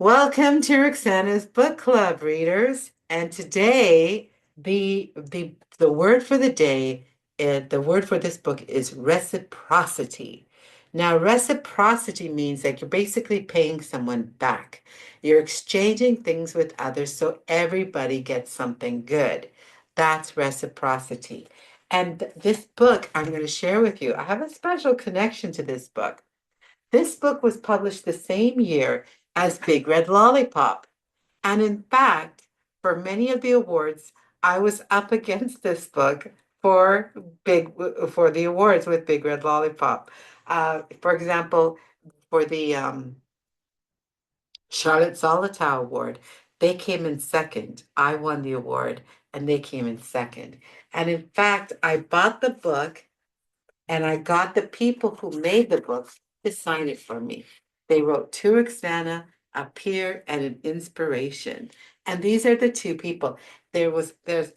Welcome to Rukhsana's Book Club, readers. And today, the word for the day, the word for this book is reciprocity. Now, reciprocity means that you're basically paying someone back. You're exchanging things with others so everybody gets something good. That's reciprocity. And this book I'm going to share with you, I have a special connection to this book. This book was published the same year as Big Red Lollipop. And in fact, for many of the awards, I was up against this book for big for the awards with Big Red Lollipop. For example, for the Charlotte Solitaire Award, they came in second. I won the award, and they came in second. And in fact, I bought the book and I got the people who made the book to sign it for me. They wrote to Rukhsana, a peer, and an inspiration. And these are the two people. There's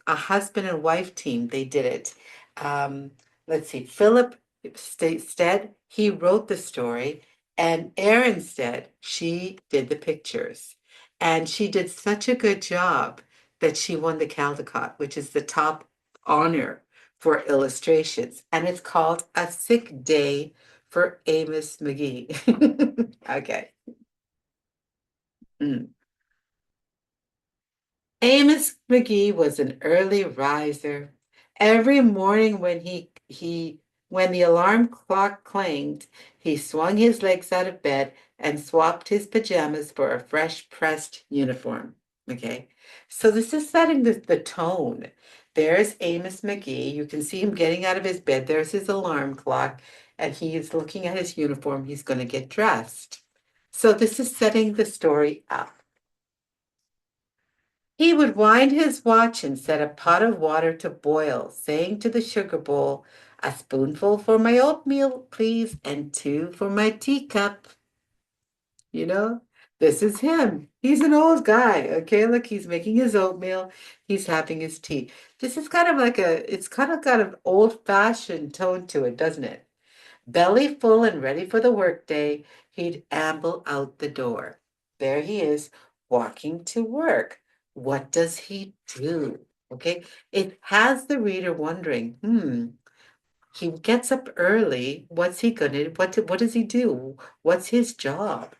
a husband and wife team. They did it. Um, let's see, Philip Stead, he wrote the story, and Erin Stead, she did the pictures. And she did such a good job that she won the Caldecott, which is the top honor for illustrations, and it's called A Sick Day for Amos McGee. Okay. Mm. Amos McGee was an early riser. Every morning when the alarm clock clanged, he swung his legs out of bed and swapped his pajamas for a fresh pressed uniform. Okay. So this is setting the tone. There's Amos McGee. You can see him getting out of his bed. There's his alarm clock, and he is looking at his uniform. He's going to get dressed. So this is setting the story up. He would wind his watch and set a pot of water to boil, saying to the sugar bowl, "A spoonful for my oatmeal, please, and two for my teacup." You know, this is him. He's an old guy. Okay, look, he's making his oatmeal. He's having his tea. This is kind of like it's kind of got an old-fashioned tone to it, doesn't it? Belly full and ready for the workday, he'd amble out the door. There he is, walking to work. What does he do? Okay, it has the reader wondering, he gets up early. What's he gonna, what does he do? What's his job?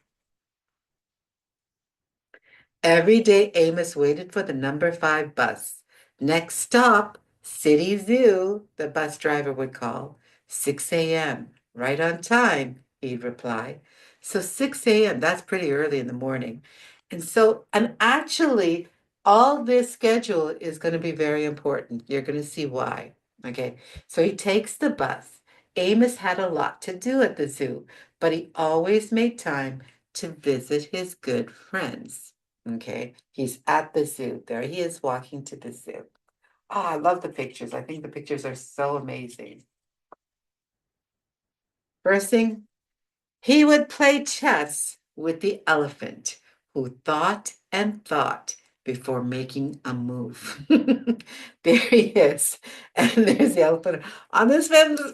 Every day, Amos waited for the number 5 bus. Next stop, City Zoo, the bus driver would call. 6 a.m., right on time, he'd reply. So 6 a.m., that's pretty early in the morning. And actually, all this schedule is going to be very important. You're going to see why. Okay, so he takes the bus. Amos had a lot to do at the zoo, but he always made time to visit his good friends. Okay, he's at the zoo. There he is walking to the zoo. Oh, I love the pictures. I think the pictures are so amazing. First thing, he would play chess with the elephant, who thought and thought before making a move. There he is. And there's the elephant on this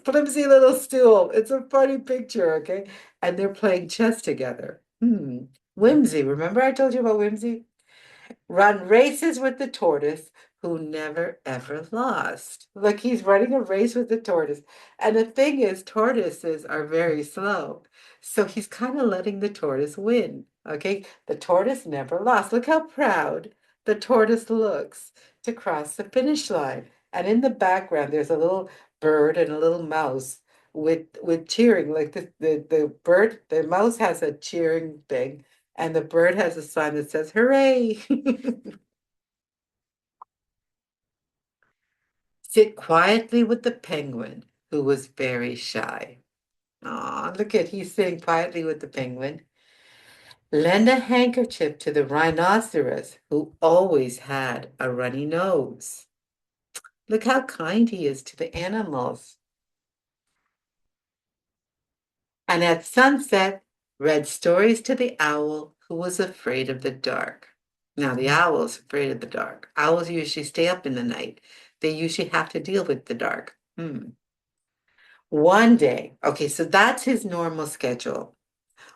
flimsy little stool. It's a funny picture, okay? And they're playing chess together. Whimsy. Remember I told you about Whimsy? Run races with the tortoise who never ever lost. Look, he's running a race with the tortoise. And the thing is, tortoises are very slow. So he's kind of letting the tortoise win. Okay, the tortoise never lost. Look how proud the tortoise looks to cross the finish line. And in the background, there's a little bird and a little mouse with cheering. Like the bird, the mouse has a cheering thing, and the bird has a sign that says, "Hooray!" Sit quietly with the penguin, who was very shy. Aw, look at he's sitting quietly with the penguin. Lend a handkerchief to the rhinoceros, who always had a runny nose. Look how kind he is to the animals. And at sunset, read stories to the owl, who was afraid of the dark. Now, the owl's afraid of the dark. Owls usually stay up in the night. They usually have to deal with the dark. One day, okay, so that's his normal schedule.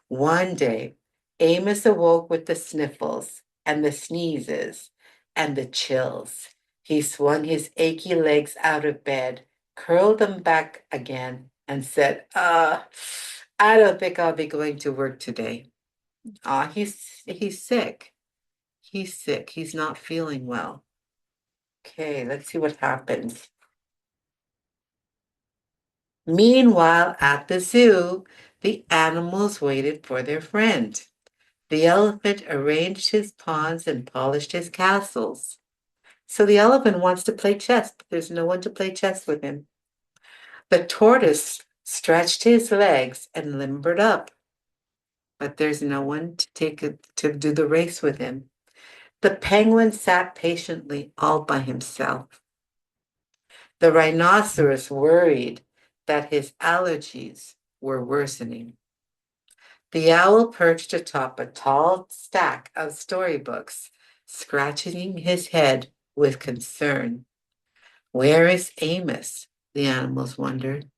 One day, Amos awoke with the sniffles and the sneezes and the chills. He swung his achy legs out of bed, curled them back again, and said, I don't think I'll be going to work today. He's sick. He's sick. He's not feeling well. Okay, let's see what happens. Meanwhile, at the zoo, the animals waited for their friend. The elephant arranged his pawns and polished his castles. So the elephant wants to play chess, but there's no one to play chess with him. The tortoise stretched his legs and limbered up, but there's no one to do the race with him. The penguin sat patiently all by himself. The rhinoceros worried that his allergies were worsening. The owl perched atop a tall stack of storybooks, scratching his head with concern. Where is Amos? The animals wondered.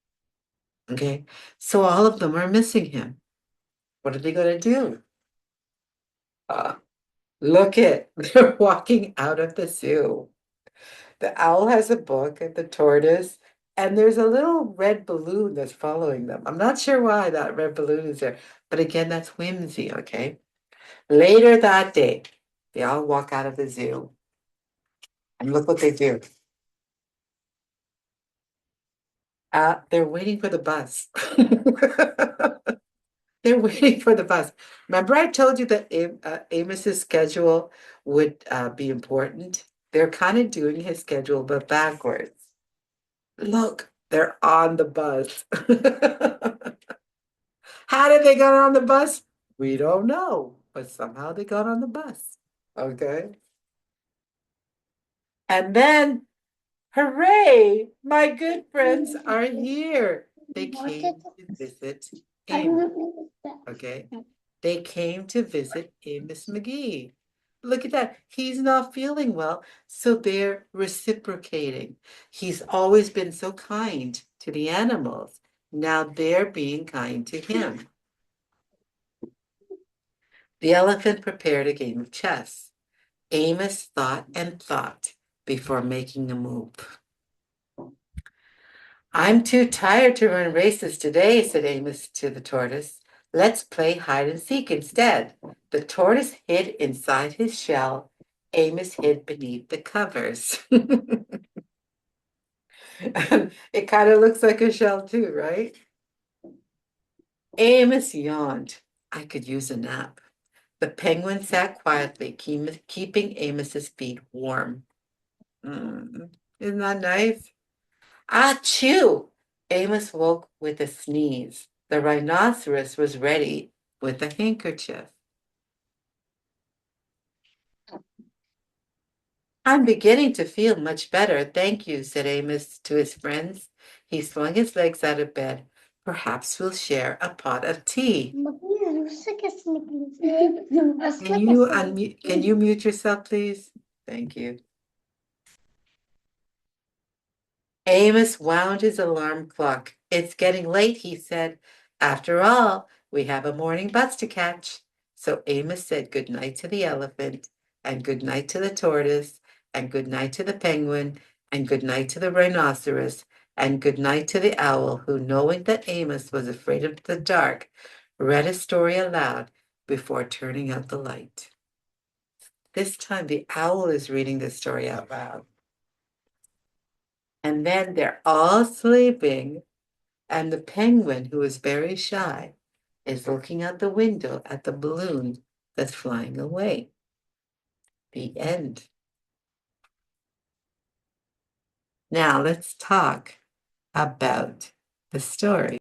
Okay, so all of them are missing him. What are they going to do? Uh, Look it, they're walking out of the zoo. The owl has a book and the tortoise, and there's a little red balloon that's following them. I'm not sure why that red balloon is there, but again, that's whimsy, okay? Later that day, they all walk out of the zoo, and look what they do. They're waiting for the bus. They're waiting for the bus. Remember, I told you that Amos's schedule would be important? They're kind of doing his schedule, but backwards. Look, they're on the bus. How did they get on the bus? We don't know, but somehow they got on the bus. Okay. And then, hooray, my good friends are here. They came to visit Amos. Okay. They came to visit Amos McGee. Look at that. He's not feeling well, so they're reciprocating. He's always been so kind to the animals. Now they're being kind to him. The elephant prepared a game of chess. Amos thought and thought before making a move. I'm too tired to run races today, said Amos to the tortoise. Let's play hide and seek instead. The tortoise hid inside his shell. Amos hid beneath the covers. It kind of looks like a shell too, right? Amos yawned. I could use a nap. The penguin sat quietly, keeping Amos's feet warm. Isn't that nice? Achoo! Amos woke with a sneeze. The rhinoceros was ready with a handkerchief. I'm beginning to feel much better, thank you, said Amos to his friends. He swung his legs out of bed. Perhaps we'll share a pot of tea. Can you mute yourself, please? Thank you. Amos wound his alarm clock. It's getting late, he said. After all, we have a morning bus to catch. So Amos said good night to the elephant, and good night to the tortoise, and good night to the penguin, and good night to the rhinoceros, and good night to the owl, who, knowing that Amos was afraid of the dark, read a story aloud before turning out the light. This time the owl is reading the story out loud. And then they're all sleeping, and the penguin, who is very shy, is looking out the window at the balloon that's flying away. The end. Now let's talk about the story.